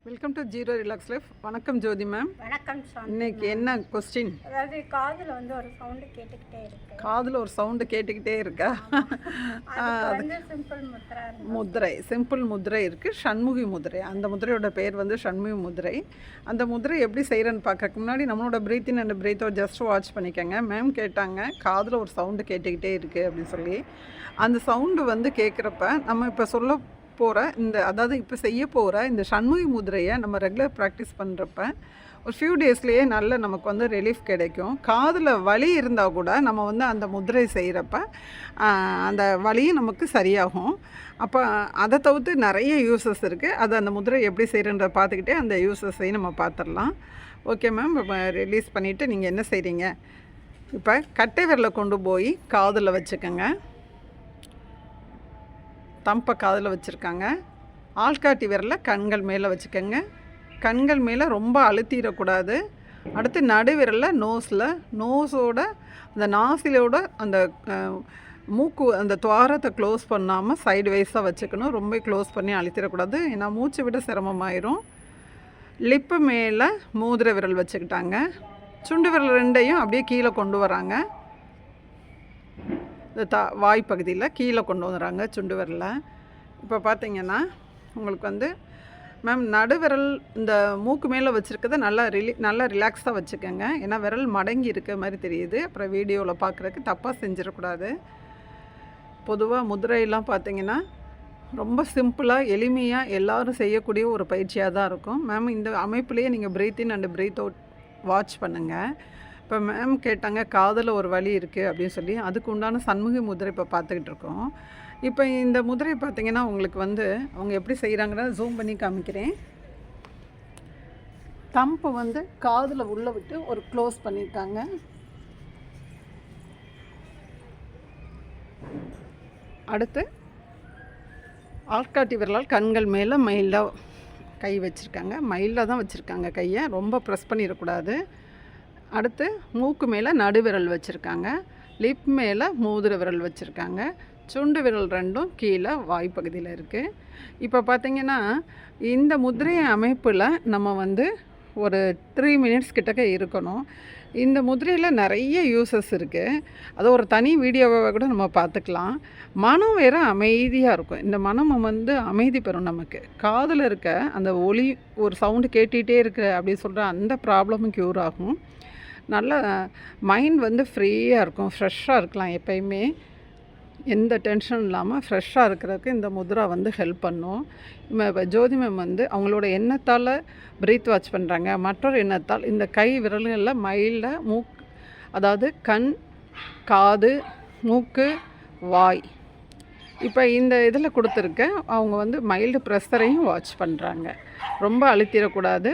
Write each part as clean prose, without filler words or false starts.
Welcome to zero relax life. வணக்கம் ஜோதி ma'am. வணக்கம் sir. இன்னைக்கு என்ன கொஸ்டின்? அதாவது காதில் வந்து ஒரு சவுண்டு கேட்டுக்கிட்டே இருக்கு. காதில் ஒரு சவுண்டு கேட்டுக்கிட்டே இருக்கா? அது சிம்பிள் முதிரை, சிம்பிள் முதிரை இருக்குது, ஷண்முகி முதிரை. அந்த முதிரையோட பேர் வந்து ஷண்முகி முதிரை. அந்த முதிரை எப்படி செய்கிறேன்னு பார்க்கறதுக்கு முன்னாடி நம்மளோட breathe in and breathe out just watch பண்ணிக்கோங்க. மேம் கேட்டாங்க காதில் ஒரு சவுண்டு கேட்டுக்கிட்டே இருக்குது அப்படின்னு சொல்லி. அந்த சவுண்டு வந்து கேட்குறப்ப நம்ம இப்போ சொல்ல போகிற அதாவது இப்போ செய்ய போகிற இந்த ஷண்முகி முதிரையை நம்ம ரெகுலர் ப்ராக்டிஸ் பண்ணுறப்ப ஒரு ஃபியூ டேஸ்லேயே நல்ல நமக்கு வந்து ரிலீஃப் கிடைக்கும். காதில் வலி இருந்தால் கூட நம்ம வந்து அந்த முதிரை செய்கிறப்ப அந்த வலியும் நமக்கு சரியாகும். அப்போ அதை தவிர்த்து நிறைய யூசஸ் இருக்குது. அது அந்த முதிரை எப்படி செய்கிறன்றதை பார்த்துக்கிட்டே அந்த யூசஸையும் நம்ம பார்த்துடலாம். ஓகே மேம், இப்போ ரிலீஸ் பண்ணிவிட்டு நீங்கள் என்ன செய்கிறீங்க? இப்போ கட்டை விரலை கொண்டு போய் காதில் வச்சுக்கோங்க. தம்பை காதில் வச்சுருக்காங்க. ஆள்காட்டி விரலை கண்கள் மேலே வச்சுக்கோங்க. கண்கள் மேலே ரொம்ப அழுத்திடக்கூடாது. அடுத்து நடுவிரலில் நோஸோட அந்த நாசிலோட அந்த மூக்கு அந்த துவாரத்தை க்ளோஸ் பண்ணாமல் சைடு வைஸாக வச்சுக்கணும். ரொம்ப க்ளோஸ் பண்ணி அழுத்திடக்கூடாது, ஏன்னா மூச்சு விட சிரமமாயிரும். லிப்பு மேலே மோதிர விரல் வச்சுக்கிட்டாங்க. சுண்டு விரல் ரெண்டையும் அப்படியே கீழே கொண்டு வராங்க. இந்த வாய்ப்பகுதியில் கீழே கொண்டு வந்துடுறாங்க சுண்டு விரலை. இப்போ பார்த்தீங்கன்னா உங்களுக்கு வந்து மேம் நடுவிரல் இந்த மூக்கு மேலே வச்சுருக்கதை நல்லா ரிலாக்ஸாக வச்சுக்கோங்க. ஏன்னா விரல் மடங்கி இருக்க மாதிரி தெரியுது. அப்புறம் வீடியோவில் பார்க்குறதுக்கு தப்பாக செஞ்சிடக்கூடாது. பொதுவாக முதிரையெல்லாம் பார்த்தீங்கன்னா ரொம்ப சிம்பிளாக எளிமையாக எல்லோரும் செய்யக்கூடிய ஒரு பயிற்சியாக தான் இருக்கும். மேம் இந்த அமைப்புலேயே நீங்கள் breathe in and breathe out watch பண்ணுங்கள். இப்போ மேம் கேட்டாங்க காதில் ஒரு வலி இருக்குது அப்படின்னு சொல்லி, அதுக்கு உண்டான ஷண்முகி முதிரை இப்போ பார்த்துக்கிட்டு இருக்கோம். இப்போ இந்த முதிரை பார்த்திங்கன்னா உங்களுக்கு வந்து அவங்க எப்படி செய்கிறாங்கன்னா ஜூம் பண்ணி காமிக்கிறேன். தம்பு வந்து காதில் உள்ளே விட்டு ஒரு க்ளோஸ் பண்ணியிருக்காங்க. அடுத்து ஆள்காட்டி விரலால் கண்கள் மேலே மைல்டாக கை வச்சுருக்காங்க. மைல்டாக தான் வச்சுருக்காங்க கையை, ரொம்ப ப்ரெஸ் பண்ணிடக்கூடாது. அடுத்து மூக்கு மேலே நடுவிரல் வச்சுருக்காங்க. லிப் மேலே மோதிர விரல் வச்சுருக்காங்க. சுண்டு விரல் ரெண்டும் கீழே வாய்ப்பகுதியில் இருக்குது. இப்போ பார்த்திங்கன்னா இந்த முதிரை அமைப்பில் நம்ம வந்து ஒரு 3 மினிட்ஸ் கிட்டக்க இருக்கணும். இந்த முதிரையில் நிறைய யூசஸ் இருக்குது. அது ஒரு தனி வீடியோவை கூட நம்ம பார்த்துக்கலாம். மனம் வேறு அமைதியாக இருக்கும். இந்த மனம் வந்து அமைதி பெறும். நமக்கு காதில் இருக்க அந்த ஒலி ஒரு சவுண்டு கேட்டுகிட்டே இருக்கு அப்படின்னு சொல்கிற அந்த ப்ராப்ளமும் க்யூர் ஆகும். நல்ல மைண்ட் வந்து ஃப்ரீயாக இருக்கும், ஃப்ரெஷ்ஷாக இருக்கலாம். எப்பயுமே எந்த டென்ஷன் இல்லாமல் ஃப்ரெஷ்ஷாக இருக்கிறதுக்கு இந்த முத்ரா வந்து ஹெல்ப் பண்ணும். இப்போ ஜோதி மேம் வந்து அவங்களோட எண்ணத்தால் பிரீத் வாட்ச் பண்ணுறாங்க. மற்றொரு எண்ணத்தால் இந்த கை விரல்களில் மைல்டாக அதாவது கண், காது, மூக்கு, வாய், இப்போ இந்த இதில் கொடுத்துருக்க அவங்க வந்து மைல்டு ப்ரெஷரையும் வாட்ச் பண்ணுறாங்க. ரொம்ப அழுத்திடக்கூடாது.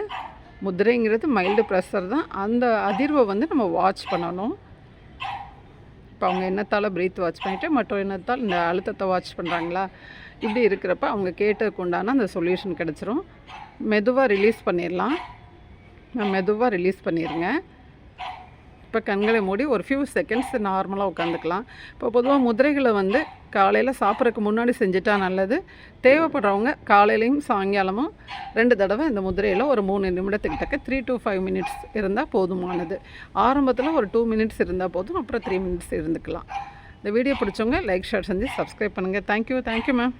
முதிரைங்கிறது மைல்டு ப்ரெஷர் தான். அந்த அதிர்வை வந்து நம்ம வாட்ச் பண்ணணும். இப்போ அவங்க எண்ணத்தால் பிரீத் வாட்ச் பண்ணிவிட்டு மற்றொரு எண்ணத்தால் இந்த அழுத்தத்தை வாட்ச் பண்ணுறாங்களா? இப்படி இருக்கிறப்ப அவங்க கேட்டதுக்கு உண்டான அந்த சொல்யூஷன் கிடச்சிரும். மெதுவாக ரிலீஸ் பண்ணிடலாம். மெதுவாக ரிலீஸ் பண்ணிடுங்க. இப்போ கண்களை மூடி ஒரு ஃபியூ செகண்ட்ஸ் நார்மலாக உட்காந்துக்கலாம். இப்போ பொதுவாக முதிரைகளை வந்து காலையில் சாப்பிட்றதுக்கு முன்னாடி செஞ்சுட்டா நல்லது. தேவைப்படுறவங்க காலையிலையும் சாயங்காலமும் 2 தடவை இந்த முதிரையில் ஒரு 3 நிமிடத்துக்கிட்டக்க 3 to 5 மினிட்ஸ் இருந்தால் போதுமானது. ஆரம்பத்தில் ஒரு 2 மினிட்ஸ் இருந்தால் போதும், அப்புறம் 3 மினிட்ஸ் இருந்துக்கலாம். இந்த வீடியோ பிடிச்சவங்க லைக், ஷேர் செஞ்சு சப்ஸ்கிரைப் பண்ணுங்கள். Thank you ma'am.